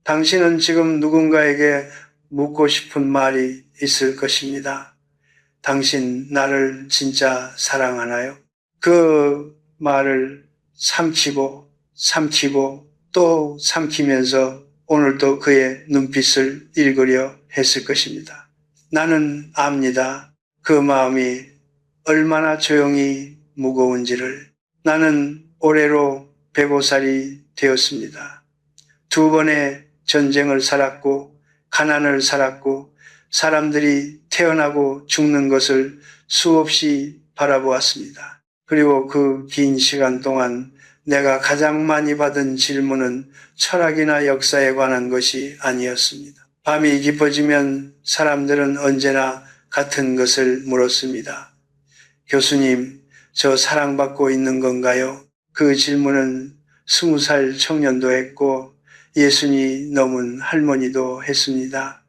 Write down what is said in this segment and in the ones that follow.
당신은 지금 누군가에게 묻고 싶은 말이 있을 것입니다. 당신 나를 진짜 사랑하나요? 그 말을 삼키고 또 삼키면서 오늘도 그의 눈빛을 읽으려 했을 것입니다. 나는 압니다. 그 마음이 얼마나 조용히 무거운지를. 나는 올해로 105살이 되었습니다. 2번의 전쟁을 살았고 가난을 살았고 사람들이 태어나고 죽는 것을 수없이 바라보았습니다. 그리고 그 긴 시간 동안 내가 가장 많이 받은 질문은 철학이나 역사에 관한 것이 아니었습니다. 밤이 깊어지면 사람들은 언제나 같은 것을 물었습니다. 교수님, 저 사랑받고 있는 건가요? 그 질문은 20살 청년도 했고 60이 넘은 할머니도 했습니다.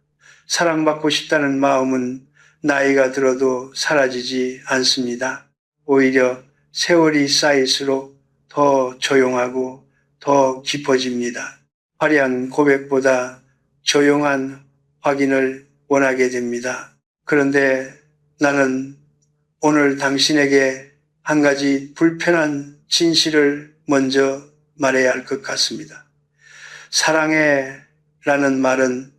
사랑받고 싶다는 마음은 나이가 들어도 사라지지 않습니다. 오히려 세월이 쌓일수록 더 조용하고 더 깊어집니다. 화려한 고백보다 조용한 확인을 원하게 됩니다. 그런데 나는 오늘 당신에게 한 가지 불편한 진실을 먼저 말해야 할 것 같습니다. 사랑해 라는 말은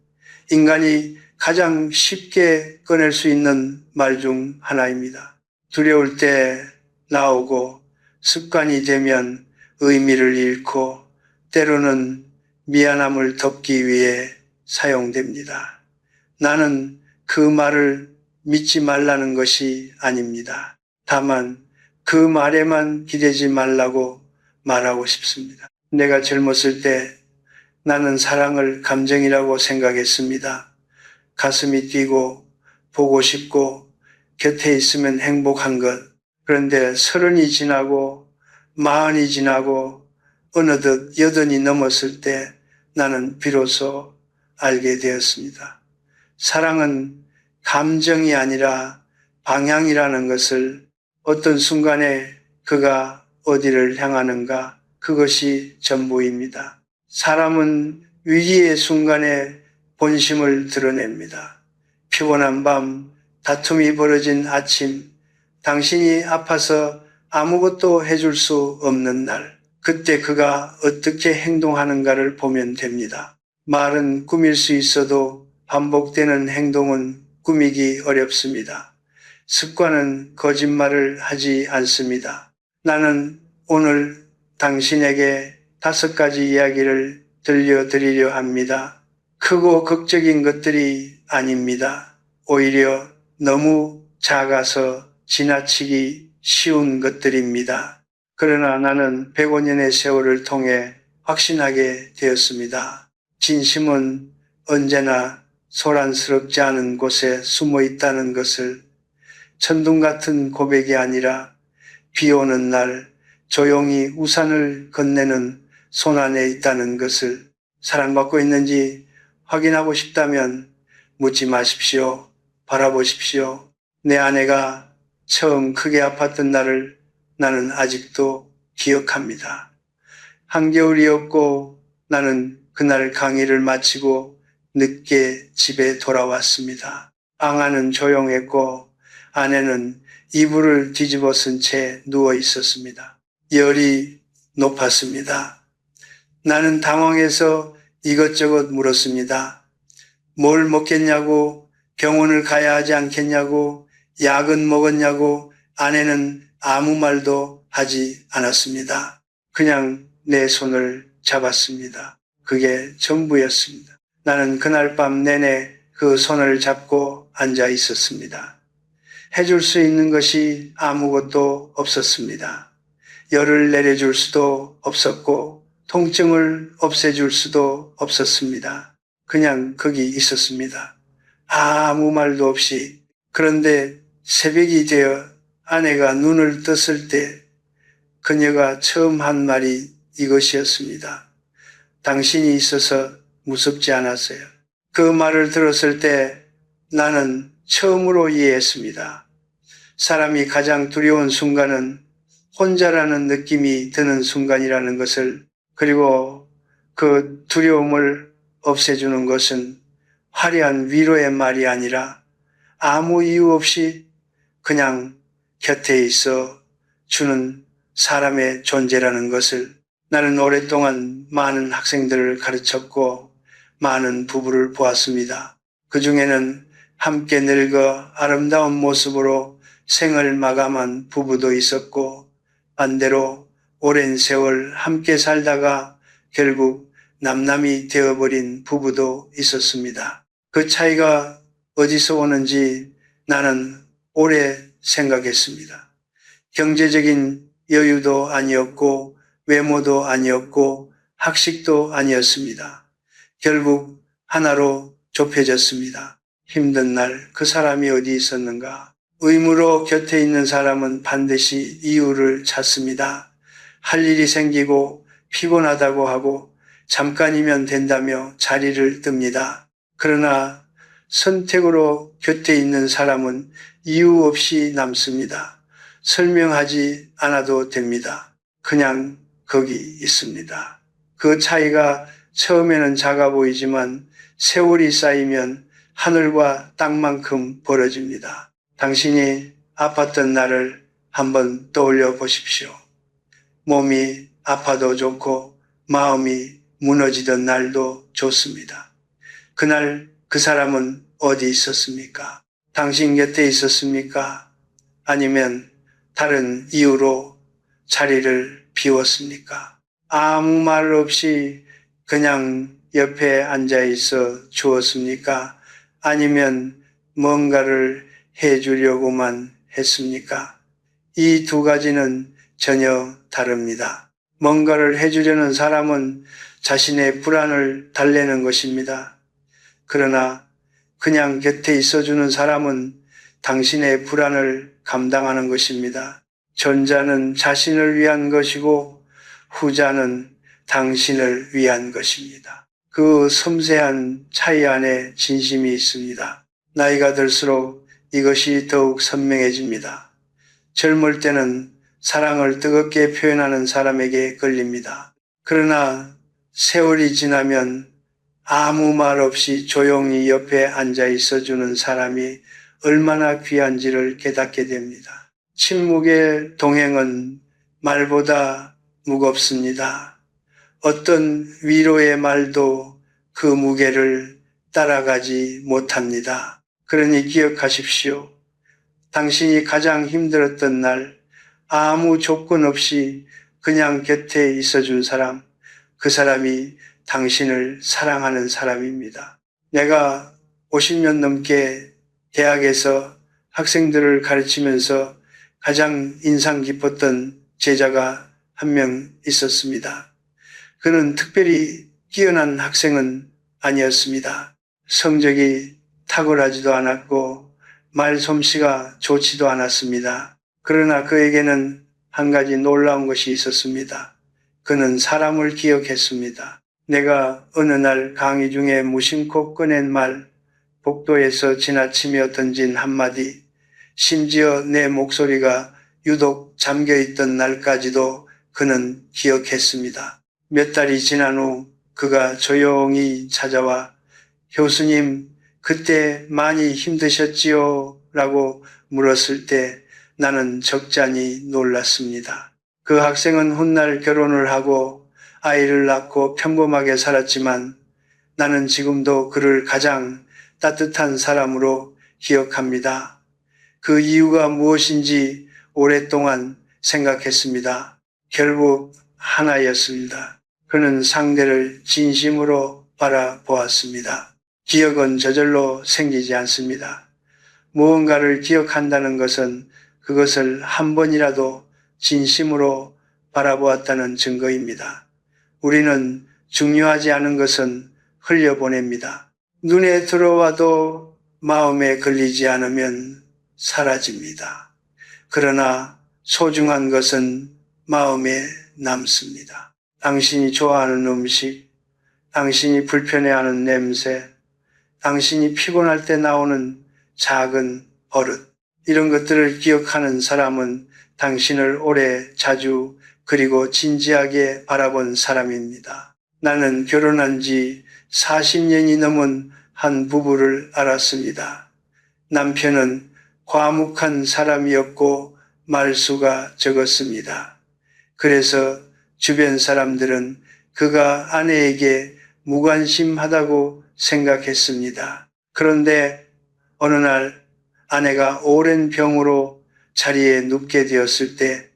인간이 가장 쉽게 꺼낼 수 있는 말 중 하나입니다. 두려울 때 나오고 습관이 되면 의미를 잃고 때로는 미안함을 덮기 위해 사용됩니다. 나는 그 말을 믿지 말라는 것이 아닙니다. 다만 그 말에만 기대지 말라고 말하고 싶습니다. 내가 젊었을 때 나는 사랑을 감정이라고 생각했습니다. 가슴이 뛰고 보고 싶고 곁에 있으면 행복한 것. 그런데 30이 지나고 40이 지나고 어느덧 80이 넘었을 때 나는 비로소 알게 되었습니다. 사랑은 감정이 아니라 방향이라는 것을, 어떤 순간에 그가 어디를 향하는가, 그것이 전부입니다. 사람은 위기의 순간에 본심을 드러냅니다. 피곤한 밤, 다툼이 벌어진 아침, 당신이 아파서 아무것도 해줄 수 없는 날, 그때 그가 어떻게 행동하는가를 보면 됩니다. 말은 꾸밀 수 있어도 반복되는 행동은 꾸미기 어렵습니다. 습관은 거짓말을 하지 않습니다. 나는 오늘 당신에게 5가지 이야기를 들려드리려 합니다. 크고 극적인 것들이 아닙니다. 오히려 너무 작아서 지나치기 쉬운 것들입니다. 그러나 나는 105년의 세월을 통해 확신하게 되었습니다. 진심은 언제나 소란스럽지 않은 곳에 숨어 있다는 것을, 천둥 같은 고백이 아니라 비 오는 날 조용히 우산을 건네는 손 안에 있다는 것을, 사랑받고 있는지 확인하고 싶다면 묻지 마십시오. 바라보십시오. 내 아내가 처음 크게 아팠던 날을 나는 아직도 기억합니다. 한겨울이었고 나는 그날 강의를 마치고 늦게 집에 돌아왔습니다. 방 안은 조용했고 아내는 이불을 뒤집어 쓴 채 누워 있었습니다. 열이 높았습니다. 나는 당황해서 이것저것 물었습니다. 뭘 먹겠냐고, 병원을 가야 하지 않겠냐고, 약은 먹었냐고. 아내는 아무 말도 하지 않았습니다. 그냥 내 손을 잡았습니다. 그게 전부였습니다. 나는 그날 밤 내내 그 손을 잡고 앉아 있었습니다. 해줄 수 있는 것이 아무것도 없었습니다. 열을 내려줄 수도 없었고 통증을 없애줄 수도 없었습니다. 그냥 거기 있었습니다. 아무 말도 없이. 그런데 새벽이 되어 아내가 눈을 떴을 때 그녀가 처음 한 말이 이것이었습니다. 당신이 있어서 무섭지 않았어요. 그 말을 들었을 때 나는 처음으로 이해했습니다. 사람이 가장 두려운 순간은 혼자라는 느낌이 드는 순간이라는 것을, 그리고 그 두려움을 없애주는 것은 화려한 위로의 말이 아니라 아무 이유 없이 그냥 곁에 있어 주는 사람의 존재라는 것을 나는 오랫동안 많은 학생들을 가르쳤고 많은 부부를 보았습니다. 그 중에는 함께 늙어 아름다운 모습으로 생을 마감한 부부도 있었고 반대로 오랜 세월 함께 살다가 결국 남남이 되어버린 부부도 있었습니다. 그 차이가 어디서 오는지 나는 오래 생각했습니다. 경제적인 여유도 아니었고 외모도 아니었고 학식도 아니었습니다. 결국 하나로 좁혀졌습니다. 힘든 날 그 사람이 어디 있었는가? 의무로 곁에 있는 사람은 반드시 이유를 찾습니다. 할 일이 생기고 피곤하다고 하고 잠깐이면 된다며 자리를 뜹니다. 그러나 선택으로 곁에 있는 사람은 이유 없이 남습니다. 설명하지 않아도 됩니다. 그냥 거기 있습니다. 그 차이가 처음에는 작아 보이지만 세월이 쌓이면 하늘과 땅만큼 벌어집니다. 당신이 아팠던 날을 한번 떠올려 보십시오. 몸이 아파도 좋고 마음이 무너지던 날도 좋습니다. 그날 그 사람은 어디 있었습니까? 당신 곁에 있었습니까? 아니면 다른 이유로 자리를 비웠습니까? 아무 말 없이 그냥 옆에 앉아 있어 주었습니까? 아니면 뭔가를 해주려고만 했습니까? 이 두 가지는 전혀 다릅니다. 뭔가를 해주려는 사람은 자신의 불안을 달래는 것입니다. 그러나 그냥 곁에 있어주는 사람은 당신의 불안을 감당하는 것입니다. 전자는 자신을 위한 것이고 후자는 당신을 위한 것입니다. 그 섬세한 차이 안에 진심이 있습니다. 나이가 들수록 이것이 더욱 선명해집니다. 젊을 때는 사랑을 뜨겁게 표현하는 사람에게 걸립니다. 그러나 세월이 지나면 아무 말 없이 조용히 옆에 앉아 있어주는 사람이 얼마나 귀한지를 깨닫게 됩니다. 침묵의 동행은 말보다 무겁습니다. 어떤 위로의 말도 그 무게를 따라가지 못합니다. 그러니 기억하십시오. 당신이 가장 힘들었던 날 아무 조건 없이 그냥 곁에 있어준 사람, 그 사람이 당신을 사랑하는 사람입니다. 내가 50년 넘게 대학에서 학생들을 가르치면서 가장 인상 깊었던 제자가 한 명 있었습니다. 그는 특별히 뛰어난 학생은 아니었습니다. 성적이 탁월하지도 않았고 말솜씨가 좋지도 않았습니다. 그러나 그에게는 한 가지 놀라운 것이 있었습니다. 그는 사람을 기억했습니다. 내가 어느 날 강의 중에 무심코 꺼낸 말, 복도에서 지나치며 던진 한마디, 심지어 내 목소리가 유독 잠겨있던 날까지도 그는 기억했습니다. 몇 달이 지난 후 그가 조용히 찾아와 교수님, 그때 많이 힘드셨지요? 라고 물었을 때 나는 적잖이 놀랐습니다. 그 학생은 훗날 결혼을 하고 아이를 낳고 평범하게 살았지만 나는 지금도 그를 가장 따뜻한 사람으로 기억합니다. 그 이유가 무엇인지 오랫동안 생각했습니다. 결국 하나였습니다. 그는 상대를 진심으로 바라보았습니다. 기억은 저절로 생기지 않습니다. 무언가를 기억한다는 것은 그것을 한 번이라도 진심으로 바라보았다는 증거입니다. 우리는 중요하지 않은 것은 흘려보냅니다. 눈에 들어와도 마음에 걸리지 않으면 사라집니다. 그러나 소중한 것은 마음에 남습니다. 당신이 좋아하는 음식, 당신이 불편해하는 냄새, 당신이 피곤할 때 나오는 작은 버릇, 이런 것들을 기억하는 사람은 당신을 오래 자주 그리고 진지하게 바라본 사람입니다. 나는 결혼한 지 40년이 넘은 한 부부를 알았습니다. 남편은 과묵한 사람이었고 말수가 적었습니다. 그래서 주변 사람들은 그가 아내에게 무관심하다고 생각했습니다. 그런데 어느 날 아내가 오랜 병으로 자리에 눕게 되었을 때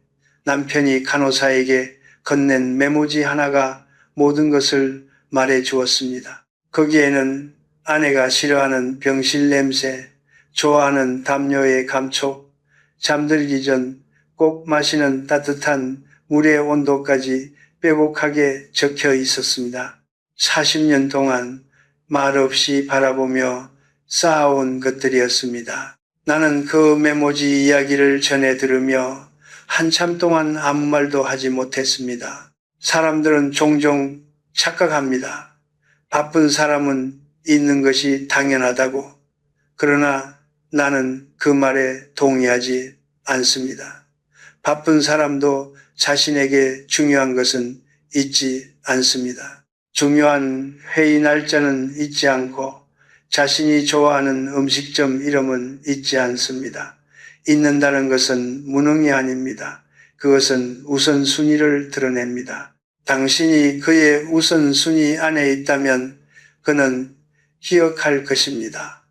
남편이 간호사에게 건넨 메모지 하나가 모든 것을 말해 주었습니다. 거기에는 아내가 싫어하는 병실 냄새, 좋아하는 담요의 감촉, 잠들기 전 꼭 마시는 따뜻한 물의 온도까지 빼곡하게 적혀 있었습니다. 40년 동안 말없이 바라보며 쌓아온 것들이었습니다. 나는 그 메모지 이야기를 전해 들으며 한참 동안 아무 말도 하지 못했습니다. 사람들은 종종 착각합니다. 바쁜 사람은 있는 것이 당연하다고. 그러나 나는 그 말에 동의하지 않습니다. 바쁜 사람도 자신에게 중요한 것은 잊지 않습니다. 중요한 회의 날짜는 잊지 않고 자신이 좋아하는 음식점 이름은 잊지 않습니다. 잊는다는 것은 무능이 아닙니다. 그것은 우선순위를 드러냅니다. 당신이 그의 우선순위 안에 있다면 그는 기억할 것입니다.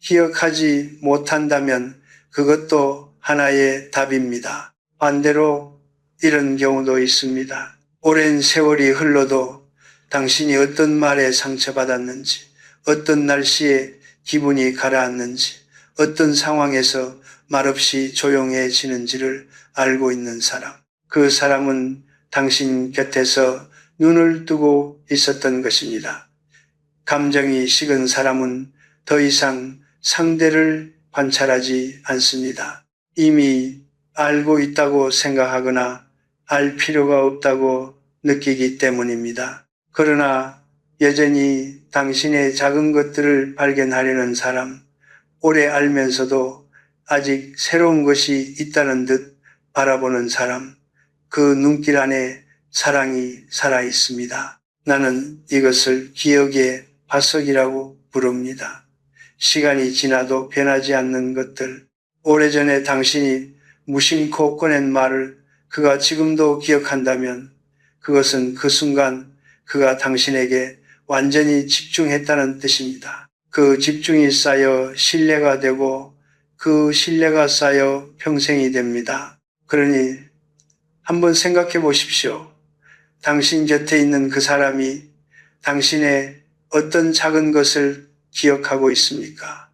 기억하지 못한다면 그것도 하나의 답입니다. 반대로 이런 경우도 있습니다. 오랜 세월이 흘러도 당신이 어떤 말에 상처받았는지, 어떤 날씨에 기분이 가라앉는지, 어떤 상황에서 말없이 조용해지는지를 알고 있는 사람. 그 사람은 당신 곁에서 눈을 뜨고 있었던 것입니다. 감정이 식은 사람은 더 이상 상대를 관찰하지 않습니다. 이미 알고 있다고 생각하거나 알 필요가 없다고 느끼기 때문입니다. 그러나 여전히 당신의 작은 것들을 발견하려는 사람, 오래 알면서도 아직 새로운 것이 있다는 듯 바라보는 사람, 그 눈길 안에 사랑이 살아 있습니다. 나는 이것을 기억의 화석이라고 부릅니다. 시간이 지나도 변하지 않는 것들, 오래전에 당신이 무심코 꺼낸 말을 그가 지금도 기억한다면 그것은 그 순간 그가 당신에게 완전히 집중했다는 뜻입니다. 그 집중이 쌓여 신뢰가 되고 그 신뢰가 쌓여 평생이 됩니다. 그러니 한번 생각해 보십시오. 당신 곁에 있는 그 사람이 당신의 어떤 작은 것을 기억하고 있습니까?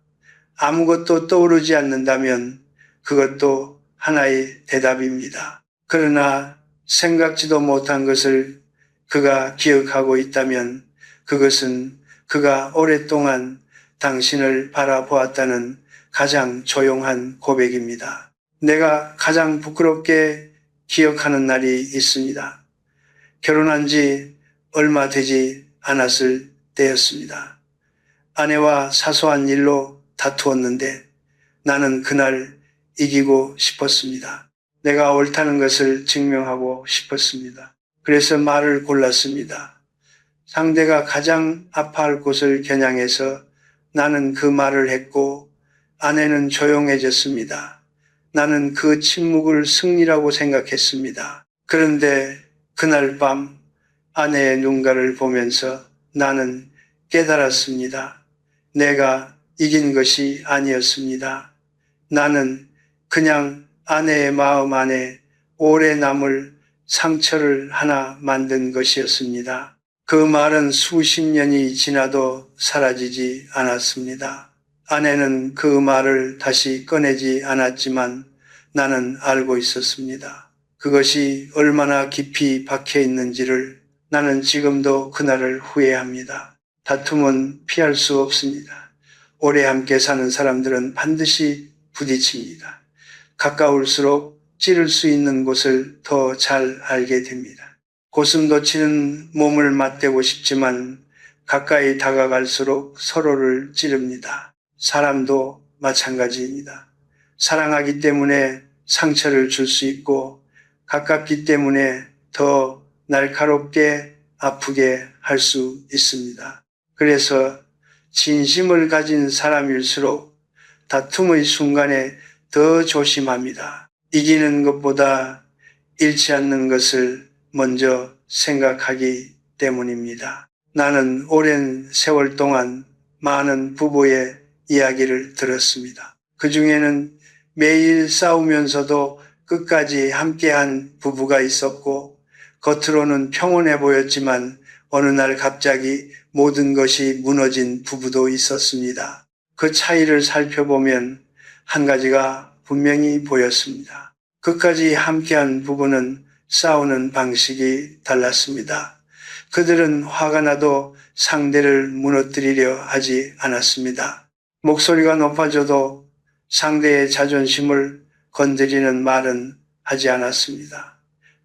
아무것도 떠오르지 않는다면 그것도 하나의 대답입니다. 그러나 생각지도 못한 것을 그가 기억하고 있다면 그것은 그가 오랫동안 당신을 바라보았다는 가장 조용한 고백입니다. 내가 가장 부끄럽게 기억하는 날이 있습니다. 결혼한 지 얼마 되지 않았을 때였습니다. 아내와 사소한 일로 다투었는데 나는 그날 이기고 싶었습니다. 내가 옳다는 것을 증명하고 싶었습니다. 그래서 말을 골랐습니다. 상대가 가장 아파할 곳을 겨냥해서 나는 그 말을 했고 아내는 조용해졌습니다. 나는 그 침묵을 승리라고 생각했습니다. 그런데 그날 밤 아내의 눈가를 보면서 나는 깨달았습니다. 내가 이긴 것이 아니었습니다. 나는 그냥 아내의 마음 안에 오래 남을 상처를 하나 만든 것이었습니다. 그 말은 수십 년이 지나도 사라지지 않았습니다. 아내는 그 말을 다시 꺼내지 않았지만 나는 알고 있었습니다. 그것이 얼마나 깊이 박혀 있는지를. 나는 지금도 그날을 후회합니다. 다툼은 피할 수 없습니다. 오래 함께 사는 사람들은 반드시 부딪힙니다. 가까울수록 찌를 수 있는 곳을 더 잘 알게 됩니다. 고슴도치는 몸을 맞대고 싶지만 가까이 다가갈수록 서로를 찌릅니다. 사람도 마찬가지입니다. 사랑하기 때문에 상처를 줄 수 있고 가깝기 때문에 더 날카롭게 아프게 할 수 있습니다. 그래서 진심을 가진 사람일수록 다툼의 순간에 더 조심합니다. 이기는 것보다 잃지 않는 것을 먼저 생각하기 때문입니다. 나는 오랜 세월 동안 많은 부부의 이야기를 들었습니다. 그 중에는 매일 싸우면서도 끝까지 함께한 부부가 있었고, 겉으로는 평온해 보였지만 어느 날 갑자기 모든 것이 무너진 부부도 있었습니다. 그 차이를 살펴보면 한 가지가 분명히 보였습니다. 끝까지 함께한 부부는 싸우는 방식이 달랐습니다. 그들은 화가 나도 상대를 무너뜨리려 하지 않았습니다. 목소리가 높아져도 상대의 자존심을 건드리는 말은 하지 않았습니다.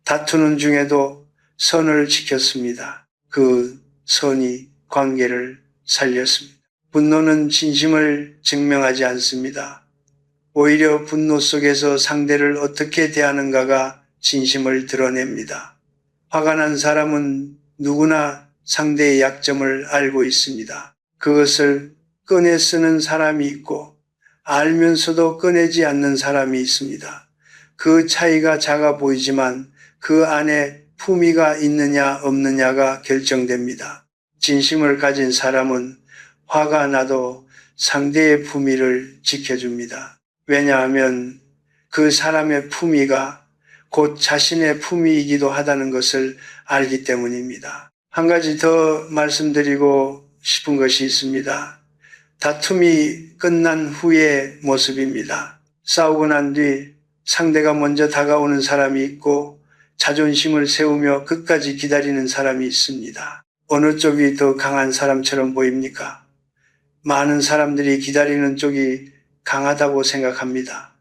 다투는 중에도 선을 지켰습니다. 그 선이 관계를 살렸습니다. 분노는 진심을 증명하지 않습니다. 오히려 분노 속에서 상대를 어떻게 대하는가가 진심을 드러냅니다. 화가 난 사람은 누구나 상대의 약점을 알고 있습니다. 그것을 꺼내 쓰는 사람이 있고 알면서도 꺼내지 않는 사람이 있습니다. 그 차이가 작아 보이지만 그 안에 품위가 있느냐 없느냐가 결정됩니다. 진심을 가진 사람은 화가 나도 상대의 품위를 지켜줍니다. 왜냐하면 그 사람의 품위가 곧 자신의 품위이기도 하다는 것을 알기 때문입니다. 한 가지 더 말씀드리고 싶은 것이 있습니다. 다툼이 끝난 후의 모습입니다. 싸우고 난 뒤 상대가 먼저 다가오는 사람이 있고 자존심을 세우며 끝까지 기다리는 사람이 있습니다. 어느 쪽이 더 강한 사람처럼 보입니까? 많은 사람들이 기다리는 쪽이 강하다고 생각합니다.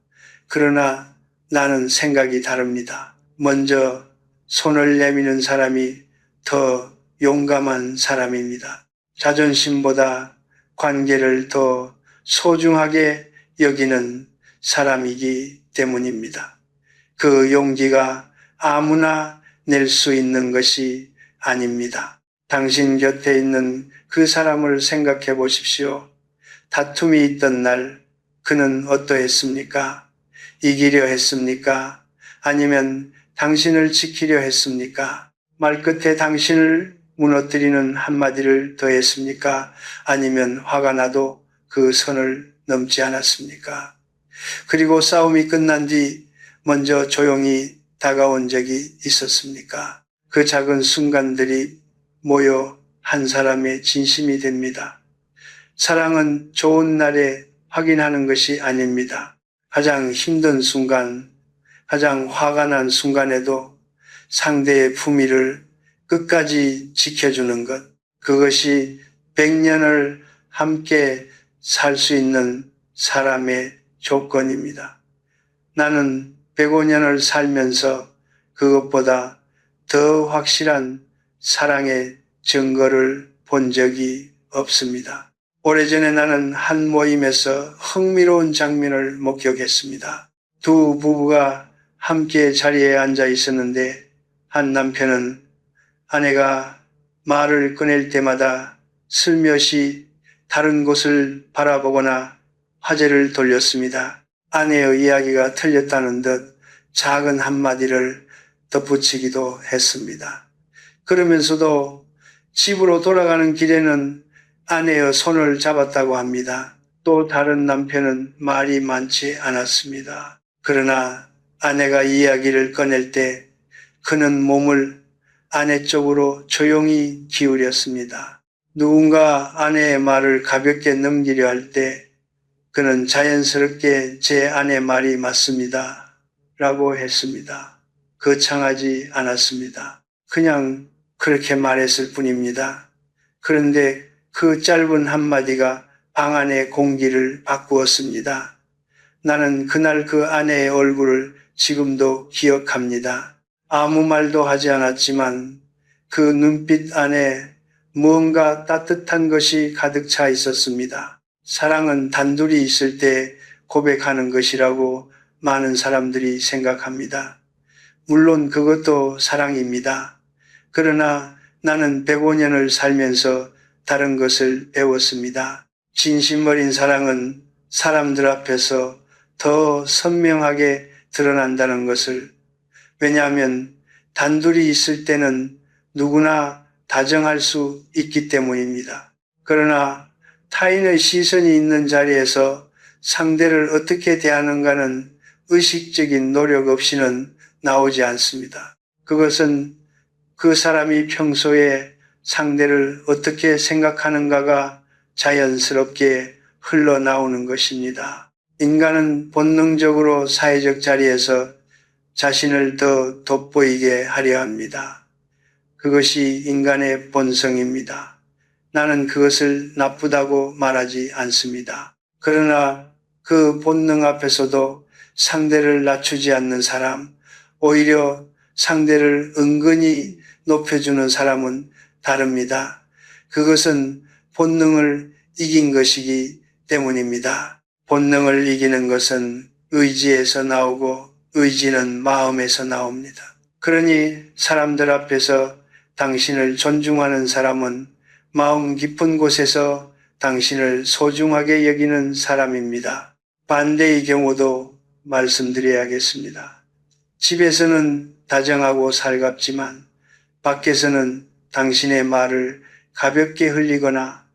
그러나 나는 생각이 다릅니다. 먼저 손을 내미는 사람이 더 용감한 사람입니다. 자존심보다 관계를 더 소중하게 여기는 사람이기 때문입니다. 그 용기가 아무나 낼 수 있는 것이 아닙니다. 당신 곁에 있는 그 사람을 생각해 보십시오. 다툼이 있던 날 그는 어떠했습니까? 이기려 했습니까? 아니면 당신을 지키려 했습니까? 말끝에 당신을 무너뜨리는 한마디를 더했습니까? 아니면 화가 나도 그 선을 넘지 않았습니까? 그리고 싸움이 끝난 뒤 먼저 조용히 다가온 적이 있었습니까? 그 작은 순간들이 모여 한 사람의 진심이 됩니다. 사랑은 좋은 날에 확인하는 것이 아닙니다. 가장 힘든 순간, 가장 화가 난 순간에도 상대의 품위를 끝까지 지켜주는 것, 그것이 100년을 함께 살 수 있는 사람의 조건입니다. 나는 105년을 살면서 그것보다 더 확실한 사랑의 증거를 본 적이 없습니다. 오래전에 나는 한 모임에서 흥미로운 장면을 목격했습니다. 두 부부가 함께 자리에 앉아 있었는데 한 남편은 아내가 말을 꺼낼 때마다 슬며시 다른 곳을 바라보거나 화제를 돌렸습니다. 아내의 이야기가 틀렸다는 듯 작은 한마디를 덧붙이기도 했습니다. 그러면서도 집으로 돌아가는 길에는 아내의 손을 잡았다고 합니다. 또 다른 남편은 말이 많지 않았습니다. 그러나 아내가 이야기를 꺼낼 때 그는 몸을 아내 쪽으로 조용히 기울였습니다. 누군가 아내의 말을 가볍게 넘기려 할 때 그는 자연스럽게 제 아내 말이 맞습니다. 라고 했습니다. 거창하지 않았습니다. 그냥 그렇게 말했을 뿐입니다. 그런데 그 짧은 한마디가 방 안의 공기를 바꾸었습니다. 나는 그날 그 아내의 얼굴을 지금도 기억합니다. 아무 말도 하지 않았지만 그 눈빛 안에 무언가 따뜻한 것이 가득 차 있었습니다. 사랑은 단둘이 있을 때 고백하는 것이라고 많은 사람들이 생각합니다. 물론 그것도 사랑입니다. 그러나 나는 105년을 살면서 다른 것을 배웠습니다. 진심 어린 사랑은 사람들 앞에서 더 선명하게 드러난다는 것을. 왜냐하면 단둘이 있을 때는 누구나 다정할 수 있기 때문입니다. 그러나 타인의 시선이 있는 자리에서 상대를 어떻게 대하는가는 의식적인 노력 없이는 나오지 않습니다. 그것은 그 사람이 평소에 상대를 어떻게 생각하는가가 자연스럽게 흘러나오는 것입니다. 인간은 본능적으로 사회적 자리에서 자신을 더 돋보이게 하려 합니다. 그것이 인간의 본성입니다. 나는 그것을 나쁘다고 말하지 않습니다. 그러나 그 본능 앞에서도 상대를 낮추지 않는 사람, 오히려 상대를 은근히 높여주는 사람은 다릅니다. 그것은 본능을 이긴 것이기 때문입니다. 본능을 이기는 것은 의지에서 나오고 의지는 마음에서 나옵니다. 그러니 사람들 앞에서 당신을 존중하는 사람은 마음 깊은 곳에서 당신을 소중하게 여기는 사람입니다. 반대의 경우도 말씀드려야겠습니다. 집에서는 다정하고 살갑지만 밖에서는 당신의 말을 가볍게 흘리거나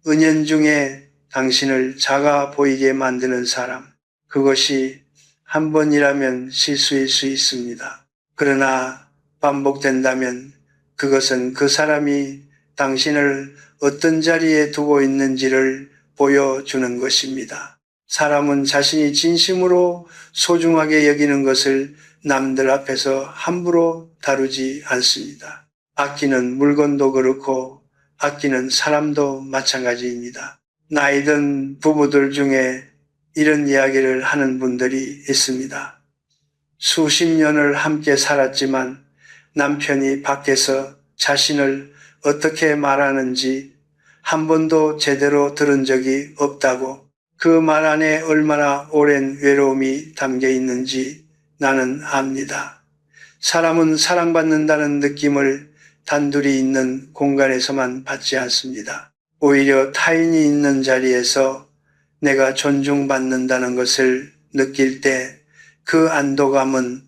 은연중에 당신을 작아 보이게 만드는 사람, 그것이 한 번이라면 실수일 수 있습니다. 그러나 반복된다면 그것은 그 사람이 당신을 어떤 자리에 두고 있는지를 보여주는 것입니다. 사람은 자신이 진심으로 소중하게 여기는 것을 남들 앞에서 함부로 다루지 않습니다. 아끼는 물건도 그렇고 아끼는 사람도 마찬가지입니다. 나이 든 부부들 중에 이런 이야기를 하는 분들이 있습니다. 수십 년을 함께 살았지만 남편이 밖에서 자신을 어떻게 말하는지 한 번도 제대로 들은 적이 없다고, 그 말 안에 얼마나 오랜 외로움이 담겨 있는지 나는 압니다. 사람은 사랑받는다는 느낌을 단둘이 있는 공간에서만 받지 않습니다. 오히려 타인이 있는 자리에서 내가 존중받는다는 것을 느낄 때 그 안도감은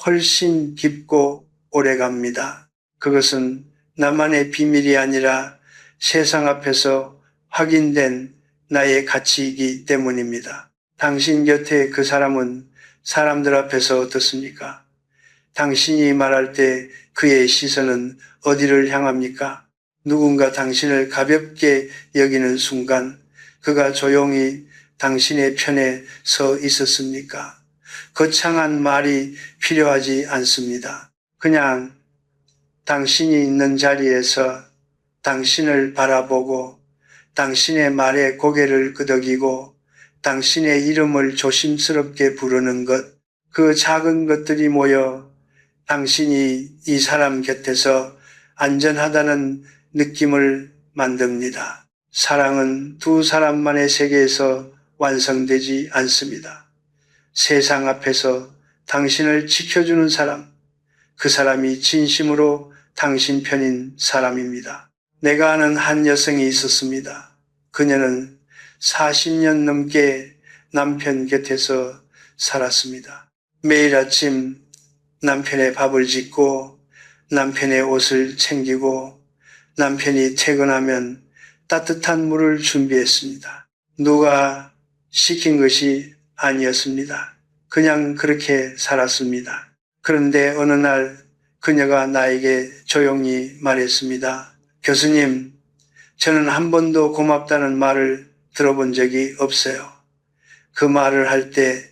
훨씬 깊고 오래갑니다. 그것은 나만의 비밀이 아니라 세상 앞에서 확인된 나의 가치이기 때문입니다. 당신 곁에 그 사람은 사람들 앞에서 어떻습니까? 당신이 말할 때 그의 시선은 어디를 향합니까? 누군가 당신을 가볍게 여기는 순간 그가 조용히 당신의 편에 서 있었습니까? 거창한 말이 필요하지 않습니다. 그냥 당신이 있는 자리에서 당신을 바라보고 당신의 말에 고개를 끄덕이고 당신의 이름을 조심스럽게 부르는 것, 그 작은 것들이 모여 당신이 이 사람 곁에서 안전하다는 느낌을 만듭니다. 사랑은 두 사람만의 세계에서 완성되지 않습니다. 세상 앞에서 당신을 지켜주는 사람, 그 사람이 진심으로 당신 편인 사람입니다. 내가 아는 한 여성이 있었습니다. 그녀는 40년 넘게 남편 곁에서 살았습니다. 매일 아침 남편의 밥을 짓고 남편의 옷을 챙기고 남편이 퇴근하면 따뜻한 물을 준비했습니다. 누가 시킨 것이 아니었습니다. 그냥 그렇게 살았습니다. 그런데 어느 날 그녀가 나에게 조용히 말했습니다. 교수님, 저는 한 번도 고맙다는 말을 들어본 적이 없어요. 그 말을 할 때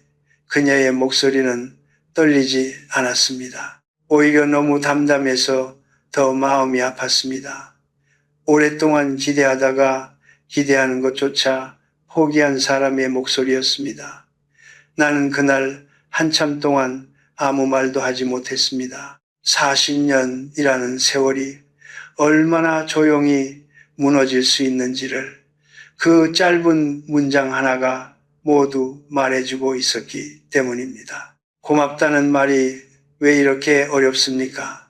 그녀의 목소리는 떨리지 않았습니다. 오히려 너무 담담해서 더 마음이 아팠습니다. 오랫동안 기대하다가 기대하는 것조차 포기한 사람의 목소리였습니다. 나는 그날 한참 동안 아무 말도 하지 못했습니다. 40년이라는 세월이 얼마나 조용히 무너질 수 있는지를 그 짧은 문장 하나가 모두 말해주고 있었기 때문입니다. 고맙다는 말이 왜 이렇게 어렵습니까?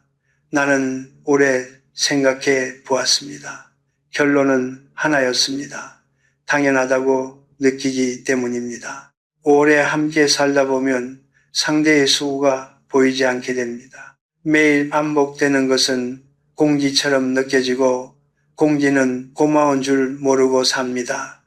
나는 오래 생각해 보았습니다. 결론은 하나였습니다. 당연하다고 느끼기 때문입니다. 오래 함께 살다 보면 상대의 수고가 보이지 않게 됩니다. 매일 반복되는 것은 공기처럼 느껴지고 공기는 고마운 줄 모르고 삽니다.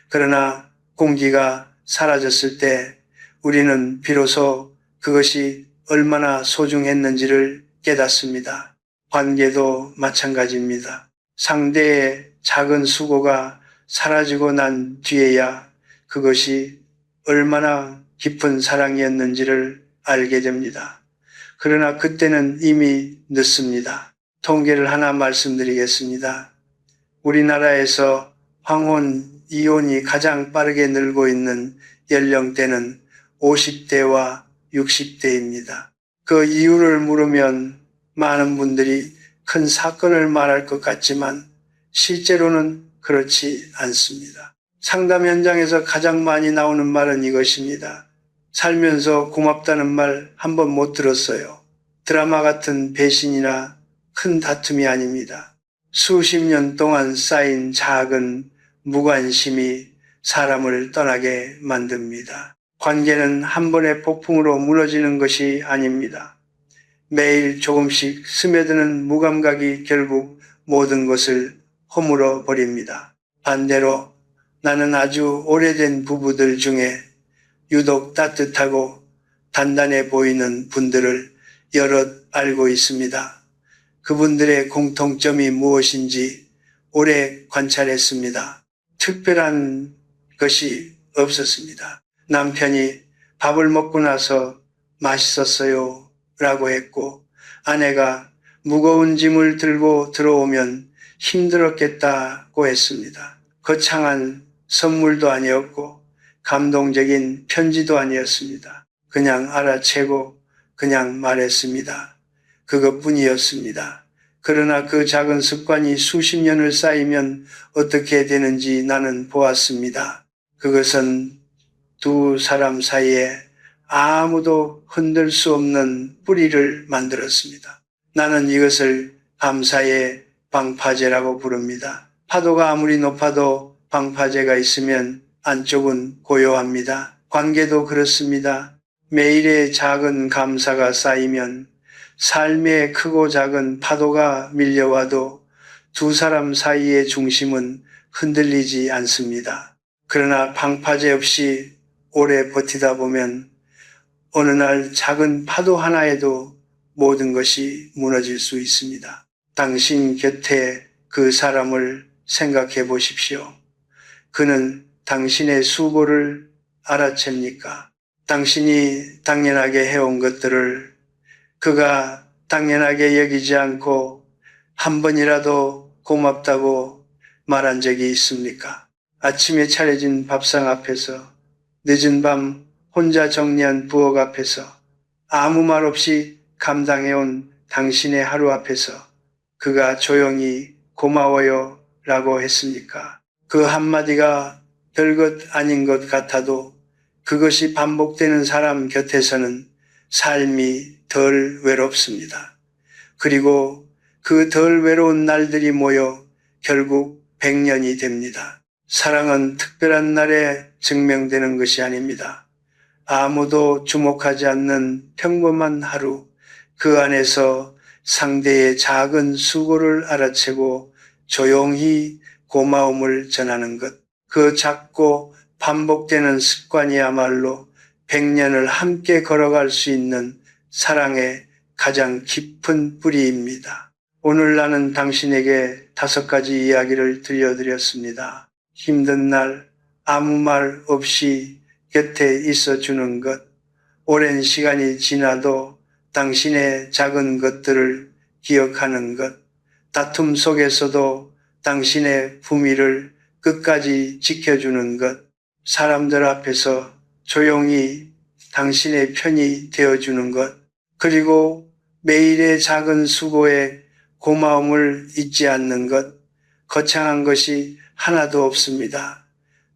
그러나 공기가 사라졌을 때 우리는 비로소 그것이 얼마나 소중했는지를 깨닫습니다. 관계도 마찬가지입니다. 상대의 작은 수고가 사라지고 난 뒤에야 그것이 얼마나 깊은 사랑이었는지를 알게 됩니다. 그러나 그때는 이미 늦습니다. 통계를 하나 말씀드리겠습니다. 우리나라에서 황혼, 이혼이 가장 빠르게 늘고 있는 연령대는 50대와 60대입니다. 그 이유를 물으면 많은 분들이 큰 사건을 말할 것 같지만 실제로는 그렇지 않습니다. 상담 현장에서 가장 많이 나오는 말은 이것입니다. 살면서 고맙다는 말 한 번 못 들었어요. 드라마 같은 배신이나 큰 다툼이 아닙니다. 수십 년 동안 쌓인 작은 무관심이 사람을 떠나게 만듭니다. 관계는 한 번의 폭풍으로 무너지는 것이 아닙니다. 매일 조금씩 스며드는 무감각이 결국 모든 것을 허물어 버립니다. 반대로 나는 아주 오래된 부부들 중에 유독 따뜻하고 단단해 보이는 분들을 여럿 알고 있습니다. 그분들의 공통점이 무엇인지 오래 관찰했습니다. 특별한 것이 없었습니다. 남편이 밥을 먹고 나서 맛있었어요 라고 했고, 아내가 무거운 짐을 들고 들어오면 힘들었겠다고 했습니다. 거창한 선물도 아니었고 감동적인 편지도 아니었습니다. 그냥 알아채고 그냥 말했습니다. 그것뿐이었습니다. 그러나 그 작은 습관이 수십 년을 쌓이면 어떻게 되는지 나는 보았습니다. 그것은 두 사람 사이에 아무도 흔들 수 없는 뿌리를 만들었습니다. 나는 이것을 감사의 방파제라고 부릅니다. 파도가 아무리 높아도 방파제가 있으면 안쪽은 고요합니다. 관계도 그렇습니다. 매일의 작은 감사가 쌓이면 삶의 크고 작은 파도가 밀려와도 두 사람 사이의 중심은 흔들리지 않습니다. 그러나 방파제 없이 오래 버티다 보면 어느 날 작은 파도 하나에도 모든 것이 무너질 수 있습니다. 당신 곁에 그 사람을 생각해 보십시오. 그는 당신의 수고를 알아챕니까? 당신이 당연하게 해온 것들을 그가 당연하게 여기지 않고 한 번이라도 고맙다고 말한 적이 있습니까? 아침에 차려진 밥상 앞에서, 늦은 밤 혼자 정리한 부엌 앞에서, 아무 말 없이 감당해온 당신의 하루 앞에서 그가 조용히 고마워요 라고 했습니까? 그 한마디가 별것 아닌 것 같아도 그것이 반복되는 사람 곁에서는 삶이 덜 외롭습니다. 그리고 그 덜 외로운 날들이 모여 결국 100년이 됩니다. 사랑은 특별한 날에 증명되는 것이 아닙니다. 아무도 주목하지 않는 평범한 하루, 그 안에서 상대의 작은 수고를 알아채고 조용히 고마움을 전하는 것, 그 작고 반복되는 습관이야말로 100년을 함께 걸어갈 수 있는 사랑의 가장 깊은 뿌리입니다. 오늘 나는 당신에게 5가지 이야기를 들려드렸습니다. 힘든 날 아무 말 없이 곁에 있어주는 것, 오랜 시간이 지나도 당신의 작은 것들을 기억하는 것, 다툼 속에서도 당신의 품위를 끝까지 지켜주는 것, 사람들 앞에서 조용히 당신의 편이 되어주는 것, 그리고 매일의 작은 수고에 고마움을 잊지 않는 것, 거창한 것이 하나도 없습니다.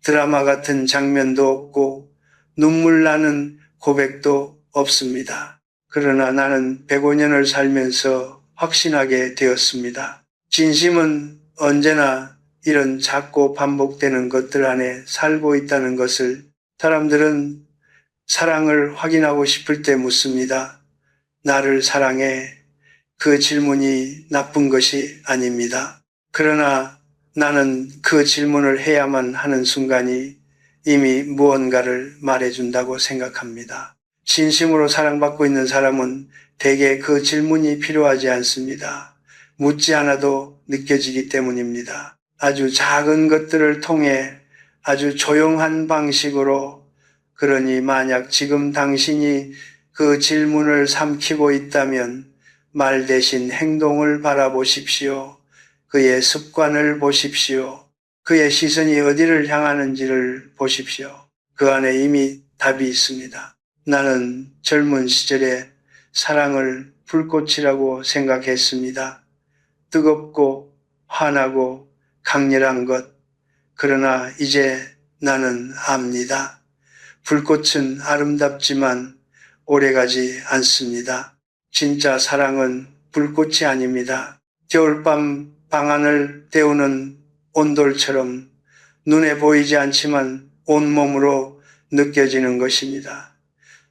드라마 같은 장면도 없고 눈물 나는 고백도 없습니다. 그러나 나는 105년을 살면서 확신하게 되었습니다. 진심은 언제나 이런 작고 반복되는 것들 안에 살고 있다는 것을 사람들은 사랑을 확인하고 싶을 때 묻습니다. 나를 사랑해? 그 질문이 나쁜 것이 아닙니다. 그러나 나는 그 질문을 해야만 하는 순간이 이미 무언가를 말해준다고 생각합니다. 진심으로 사랑받고 있는 사람은 대개 그 질문이 필요하지 않습니다. 묻지 않아도 느껴지기 때문입니다. 아주 작은 것들을 통해 아주 조용한 방식으로, 그러니 만약 지금 당신이 그 질문을 삼키고 있다면 말 대신 행동을 바라보십시오. 그의 습관을 보십시오. 그의 시선이 어디를 향하는지를 보십시오. 그 안에 이미 답이 있습니다. 나는 젊은 시절에 사랑을 불꽃이라고 생각했습니다. 뜨겁고 환하고 강렬한 것. 그러나 이제 나는 압니다. 불꽃은 아름답지만 오래가지 않습니다. 진짜 사랑은 불꽃이 아닙니다. 겨울밤 방안을 데우는 온돌처럼 눈에 보이지 않지만 온몸으로 느껴지는 것입니다.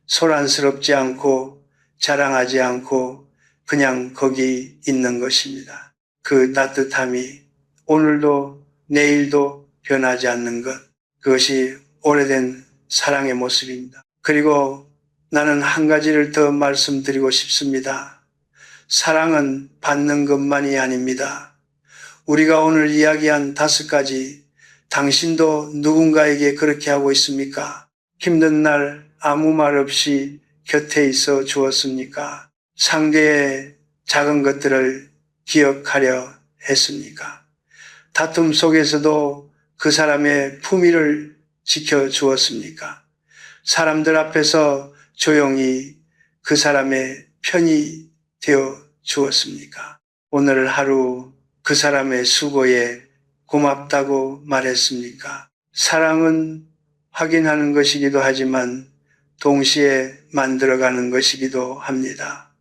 소란스럽지 않고 자랑하지 않고 그냥 거기 있는 것입니다. 그 따뜻함이 오늘도 내일도 변하지 않는 것, 그것이 오래된 사랑의 모습입니다. 그리고 나는 한 가지를 더 말씀드리고 싶습니다. 사랑은 받는 것만이 아닙니다. 우리가 오늘 이야기한 5가지, 당신도 누군가에게 그렇게 하고 있습니까? 힘든 날 아무 말 없이 곁에 있어 주었습니까? 상대의 작은 것들을 기억하려 했습니까? 다툼 속에서도 그 사람의 품위를 지켜 주었습니까? 사람들 앞에서 조용히 그 사람의 편이 되어 주었습니까? 오늘 하루 그 사람의 수고에 고맙다고 말했습니까? 사랑은 확인하는 것이기도 하지만 동시에 만들어가는 것이기도 합니다.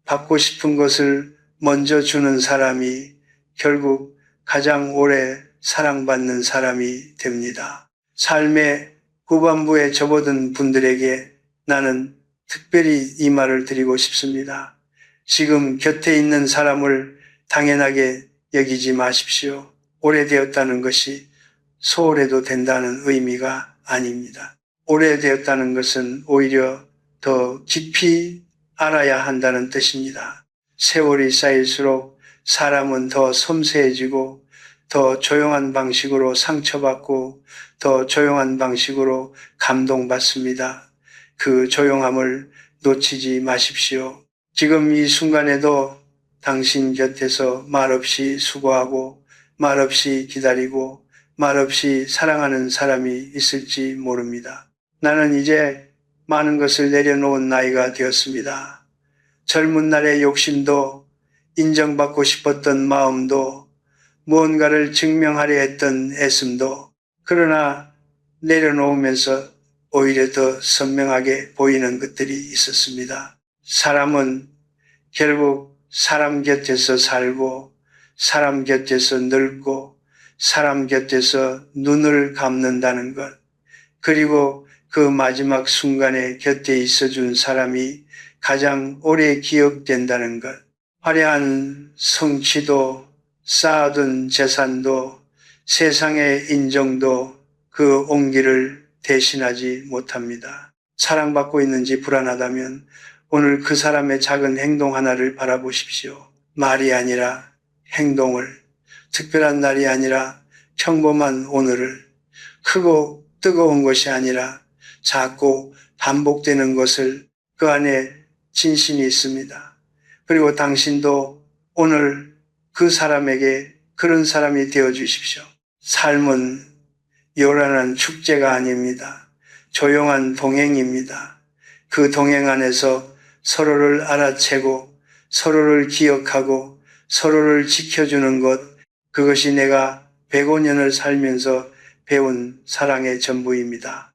받고 싶은 것을 먼저 주는 사람이 결국 가장 오래 사랑받는 사람이 됩니다. 삶의 후반부에 접어든 분들에게 나는 특별히 이 말을 드리고 싶습니다. 지금 곁에 있는 사람을 당연하게 여기지 마십시오. 오래되었다는 것이 소홀해도 된다는 의미가 아닙니다. 오래되었다는 것은 오히려 더 깊이 알아야 한다는 뜻입니다. 세월이 쌓일수록 사람은 더 섬세해지고 더 조용한 방식으로 상처받고 더 조용한 방식으로 감동받습니다. 그 조용함을 놓치지 마십시오. 지금 이 순간에도 당신 곁에서 말없이 수고하고 말없이 기다리고 말없이 사랑하는 사람이 있을지 모릅니다. 나는 이제 많은 것을 내려놓은 나이가 되었습니다. 젊은 날의 욕심도 인정받고 싶었던 마음도 무언가를 증명하려 했던 애씀도 그러나 내려놓으면서 오히려 더 선명하게 보이는 것들이 있었습니다. 사람은 결국 사람 곁에서 살고 사람 곁에서 늙고 사람 곁에서 눈을 감는다는 것, 그리고 그 마지막 순간에 곁에 있어준 사람이 가장 오래 기억된다는 것. 화려한 성취도 쌓아둔 재산도 세상의 인정도 그 온기를 대신하지 못합니다. 사랑받고 있는지 불안하다면 오늘 그 사람의 작은 행동 하나를 바라보십시오. 말이 아니라 행동을, 특별한 날이 아니라 평범한 오늘을, 크고 뜨거운 것이 아니라 작고 반복되는 것을, 그 안에 진심이 있습니다. 그리고 당신도 오늘 그 사람에게 그런 사람이 되어 주십시오. 삶은 요란한 축제가 아닙니다. 조용한 동행입니다. 그 동행 안에서 서로를 알아채고 서로를 기억하고 서로를 지켜주는 것, 그것이 내가 105년을 살면서 배운 사랑의 전부입니다.